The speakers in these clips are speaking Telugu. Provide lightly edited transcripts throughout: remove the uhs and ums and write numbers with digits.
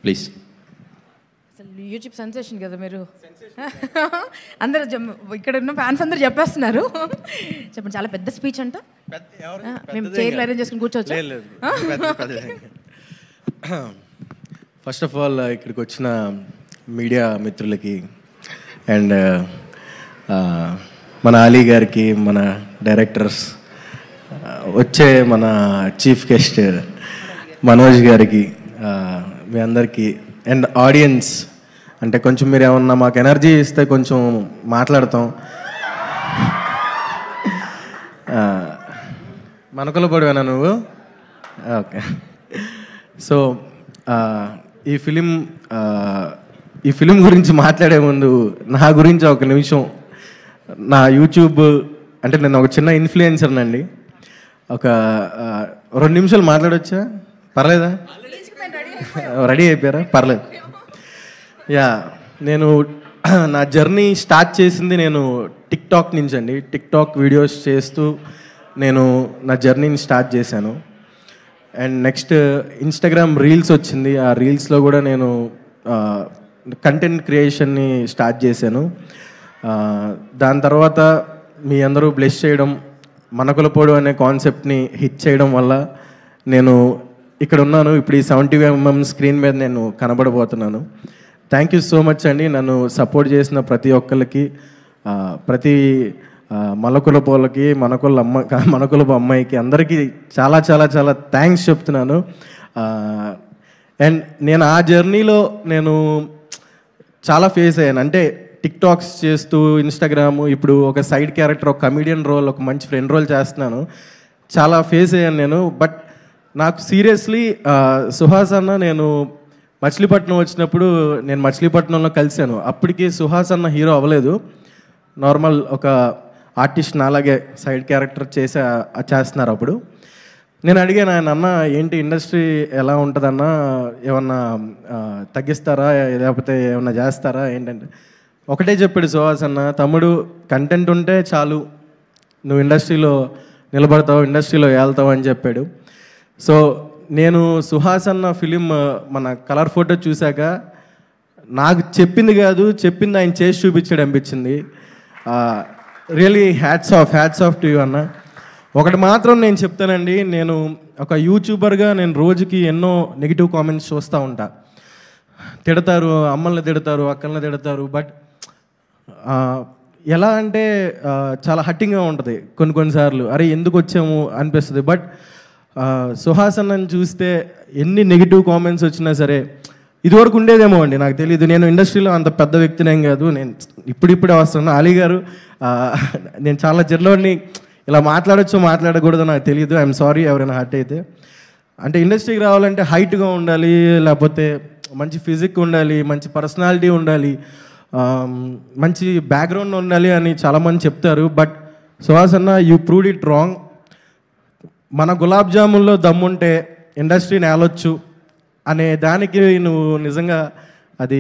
ప్లీజ్. అసలు యూట్యూబ్ సెన్సేషన్ కదా మీరు. అందరూ ఇక్కడ ఉన్న ఫ్యాన్స్ అందరూ చెప్పేస్తున్నారు. చెప్పండి, చాలా పెద్ద స్పీచ్ అంట. మేము చైర్లు అరేంజ్ చేసుకుని కూర్చోవచ్చు. ఫస్ట్ ఆఫ్ ఆల్ ఇక్కడికి వచ్చిన మీడియా మిత్రులకి అండ్ మన అలీ గారికి, మన డైరెక్టర్స్, వచ్చే మన చీఫ్ గెస్ట్ మనోజ్ గారికి, మీ అందరికీ, అండ్ ఆడియన్స్. అంటే కొంచెం మీరు ఏమన్నా మాకు ఎనర్జీ ఇస్తే కొంచెం మాట్లాడతాం. మనకుల పడివేనా నువ్వు? ఓకే. సో ఈ ఫిలిం గురించి మాట్లాడే ముందు నా గురించి ఒక నిమిషం, నా యూట్యూబ్ అంటే నేను ఒక చిన్న ఇన్ఫ్లుయెన్సర్నండి. ఒక 2 నిమిషాలు మాట్లాడొచ్చా? పర్లేదా? రెడీ అయిపోయారా? పర్లేదు. యా, నేను నా జర్నీ స్టార్ట్ చేసింది నేను టిక్టాక్ నుంచి అండి. టిక్టాక్ వీడియోస్ చేస్తూ నేను నా జర్నీని స్టార్ట్ చేశాను. అండ్ నెక్స్ట్ ఇన్స్టాగ్రామ్ రీల్స్ వచ్చింది. ఆ రీల్స్లో కూడా నేను కంటెంట్ క్రియేషన్ని స్టార్ట్ చేశాను. దాని తర్వాత మీ అందరూ బ్లెస్ చేయడం, మనకులపోడు అనే కాన్సెప్ట్ని హిట్ చేయడం వల్ల నేను ఇక్కడ ఉన్నాను. ఇప్పుడు ఈ 70mm స్క్రీన్ మీద నేను కనబడబోతున్నాను. థ్యాంక్ యూ సో మచ్ అండి. నన్ను సపోర్ట్ చేసిన ప్రతి ఒక్కరికి, ప్రతి మలకులపోలకి, మనకులపు అమ్మాయికి, అందరికీ చాలా చాలా చాలా థ్యాంక్స్ చెప్తున్నాను. అండ్ నేను ఆ జర్నీలో నేను చాలా ఫేస్ అయ్యాను. అంటే టిక్టాక్స్ చేస్తూ, ఇన్స్టాగ్రాము, ఇప్పుడు ఒక సైడ్ క్యారెక్టర్, ఒక కమీడియన్ రోల్, ఒక మంచి ఫ్రెండ్ రోల్ చేస్తున్నాను. చాలా ఫేస్ అయ్యాను నేను. బట్ నాకు సీరియస్లీ సుహాస్ అన్న, నేను మచిలీపట్నం వచ్చినప్పుడు నేను మచిలీపట్నంలో కలిశాను. అప్పటికి సుహాస్ అన్న హీరో అవ్వలేదు, నార్మల్ ఒక ఆర్టిస్ట్ నాలాగే సైడ్ క్యారెక్టర్ చేస్తున్నారు. అప్పుడు నేను అడిగాను ఆయన, అన్న ఏంటి ఇండస్ట్రీ ఎలా ఉంటుందన్న, ఏమన్నా తగ్గిస్తారా లేకపోతే ఏమన్నా చేస్తారా ఏంటంటే, ఒకటే చెప్పాడు సుహాస్ అన్న, తమ్ముడు కంటెంట్ ఉంటే చాలు, నువ్వు ఇండస్ట్రీలో నిలబడతావు, ఇండస్ట్రీలో వెళ్తావు అని చెప్పాడు. సో నేను సుహాస్ అన్న ఫిలిం మన కలర్ ఫోటో చూశాక నాకు చెప్పింది కాదు, చెప్పింది ఆయన చేసి చూపించాడు అనిపించింది. Really hats off to you అన్న. ఒకటి మాత్రం నేను చెప్తానండి, నేను ఒక యూట్యూబర్గా నేను రోజుకి ఎన్నో నెగిటివ్ కామెంట్స్ చూస్తూ ఉంటా. తిడతారు, అమ్మల్ని తిడతారు, అక్కల్ని తిడతారు. బట్ ఎలా అంటే చాలా హట్టింగ్గా ఉంటుంది కొన్నిసార్లు. అరే ఎందుకు వచ్చాము అనిపిస్తుంది. బట్ సుహాస్ అన్నని చూస్తే ఎన్ని నెగిటివ్ కామెంట్స్ వచ్చినా సరే, ఇదివరకు ఉండేదేమో అండి, నాకు తెలియదు. నేను ఇండస్ట్రీలో అంత పెద్ద వ్యక్తినేం కాదు, నేను ఇప్పుడిప్పుడే వస్తున్నాను. అలీ గారు, నేను చాలా జిల్లాని ఇలా మాట్లాడకూడదో నాకు తెలియదు. ఐఎమ్ సారీ ఎవరైనా హర్ట్ అయితే. అంటే ఇండస్ట్రీకి రావాలంటే హైట్గా ఉండాలి, లేకపోతే మంచి ఫిజిక్ ఉండాలి, మంచి పర్సనాలిటీ ఉండాలి, మంచి బ్యాక్గ్రౌండ్ ఉండాలి అని చాలామంది చెప్తారు. బట్ సుహాస్ అన్న, యూ ప్రూవ్డ్ ఇట్ రాంగ్. మన గులాబ్ జామున్లో దమ్ముంటే ఇండస్ట్రీని ఏలొచ్చు అనే దానికి నువ్వు నిజంగా అది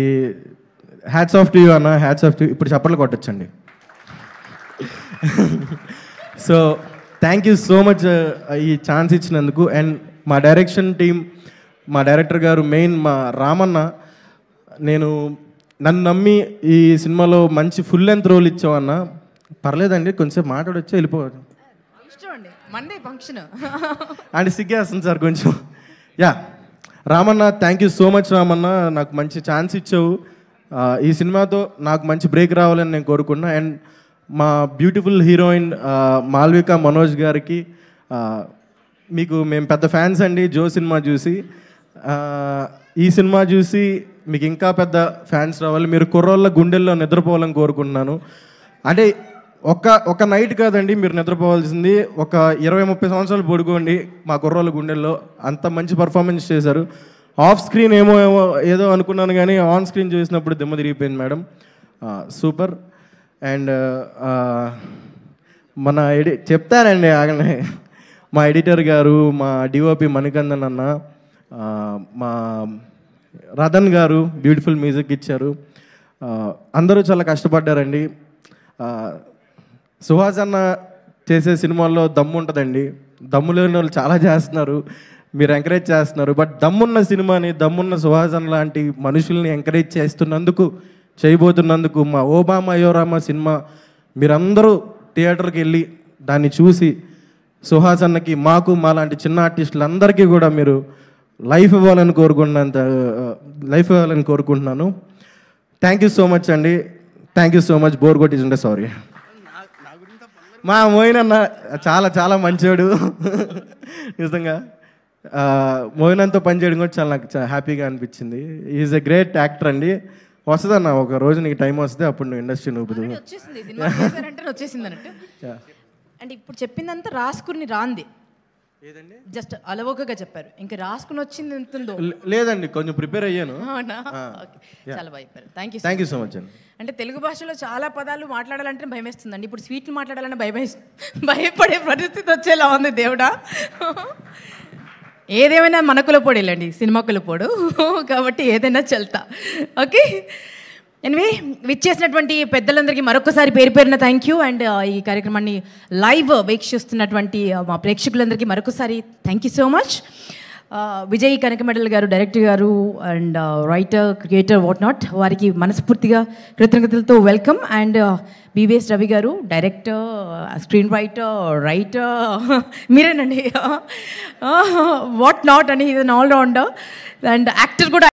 హ్యాట్స్ ఆఫ్ టు యూ అన్న, హ్యాట్స్ ఆఫ్ టు యూ. ఇప్పుడు చప్పట్లు కొట్టచ్చండి. So thank you so much ఈ ఛాన్స్ ఇచ్చినందుకు. అండ్ మా డైరెక్షన్ టీం, మా డైరెక్టర్ గారు, మెయిన్ మా రామన్న, నన్ను నమ్మి ఈ సినిమాలో మంచి ఫుల్ లెంత్ రోల్ ఇచ్చావన్న. పర్లేదండి, కొంచెంసేపు మాట్లాడొచ్చా, వెళ్ళిపోవచ్చు. మండే ఫంక్షన్ అండ్ సిగ్గేస్తుంది సార్ కొంచెం. Yeah, Ramanna, thank you so much Ramanna, నాకు మంచి ఛాన్స్ ఇచ్చావు. ఈ సినిమాతో నాకు మంచి బ్రేక్ రావాలని నేను కోరుకున్నా. అండ్ మా బ్యూటిఫుల్ హీరోయిన్ మాల్విక మనోజ్ గారికి, మేము పెద్ద ఫ్యాన్స్ అండి. జో సినిమా చూసి, ఈ సినిమా చూసి మీకు ఇంకా పెద్ద ఫ్యాన్స్ రావాలి. మీరు కుర్రోళ్ళ గుండెల్లో నిద్రపోవాలని కోరుకుంటున్నాను. అంటే ఒక నైట్ కాదండి మీరు నిద్రపోవాల్సింది, ఒక 20-30 సంవత్సరాలు పడుకోండి మా కుర్రోళ్ళ గుండెల్లో. అంత మంచి పర్ఫార్మెన్స్ చేశారు. ఆఫ్ స్క్రీన్ ఏదో అనుకున్నాను, కానీ ఆన్ స్క్రీన్ చూసినప్పుడు దిమ్మ తిరిగిపోయింది మేడం. సూపర్. అండ్ చెప్తానండి ఆగనే, మా ఎడిటర్ గారు, మా డిఓపి మణికందన్ అన్న, మా రతన్ గారు బ్యూటిఫుల్ మ్యూజిక్ ఇచ్చారు. అందరూ చాలా కష్టపడ్డారండి. సుహాస్ అన్న చేసే సినిమాల్లో దమ్ము ఉంటుందండి. దమ్ము లేని వాళ్ళు చాలా చేస్తున్నారు. మీరు ఎంకరేజ్ చేస్తున్నారు. బట్ దమ్మున్న సినిమాని, దమ్మున్న సుహాసన్ లాంటి మనుషుల్ని ఎంకరేజ్ చేస్తున్నందుకు, చేయబోతున్నందుకు, మా ఓబామా అయోరామా సినిమా మీరందరూ థియేటర్కి వెళ్ళి దాన్ని చూసి సుహాసన్నకి, మాకు, మా లాంటి చిన్న ఆర్టిస్టులందరికీ కూడా మీరు లైఫ్ ఇవ్వాలని కోరుకుంటున్నాను. థ్యాంక్ యూ సో మచ్ అండి. Thank you so much. Bore కొట్టించుంటే సారీ. మా మోయిన్ అన్న చాలా చాలా మంచోడు నిజంగా. మోయిన్ అన్నతో పనిచేయడం కూడా చాలా నాకు హ్యాపీగా అనిపించింది. ఈజ్ ఎ గ్రేట్ యాక్టర్ అండి. వస్తుందన్న, ఒక రోజు నీకు టైం వస్తే అప్పుడు నువ్వు ఇండస్ట్రీ నూపుదు. వచ్చేసింది అన్నట్టు. అంటే ఇప్పుడు చెప్పిందంతా రాసుకుని రాంది, జస్ట్ అలవోకగా చెప్పారు. ఇంకా రాసుకుని వచ్చింది ఎంతుందో లేదండి, కొంచెం ప్రిపేర్ అయ్యాను. చాలా బాగా చెప్పారు. థ్యాంక్ యూ సో మచ్ అండి. అంటే తెలుగు భాషలో చాలా పదాలు మాట్లాడాలంటే భయం వేస్తుందండి. ఇప్పుడు స్వీట్లు మాట్లాడాలంటే భయపడే పరిస్థితి వచ్చేలా ఉంది దేవుడా. ఏదేమైనా మన కులపోడేలండి, సినిమా కులపోడు కాబట్టి ఏదైనా చల్తా. ఓకే, ఎనివే విచ్చేసినటువంటి పెద్దలందరికీ మరొకసారి పేరు పేరున థ్యాంక్ యూ. అండ్ ఈ కార్యక్రమాన్ని లైవ్ వీక్షిస్తున్నటువంటి మా ప్రేక్షకులందరికీ మరొకసారి thank you so much. Vijay Kanakamedala గారు, డైరెక్టర్ గారు and writer, creator, what not, వారికి మనస్ఫూర్తిగా కృతజ్ఞతలతో వెల్కమ్. అండ్ బివిఎస్ రవి గారు, డైరెక్టర్, స్క్రీన్ రైటర్ మీరేనండి, వాట్ నాట్ అని, ఇది ఆల్ రౌండర్ అండ్ యాక్టర్ కూడా.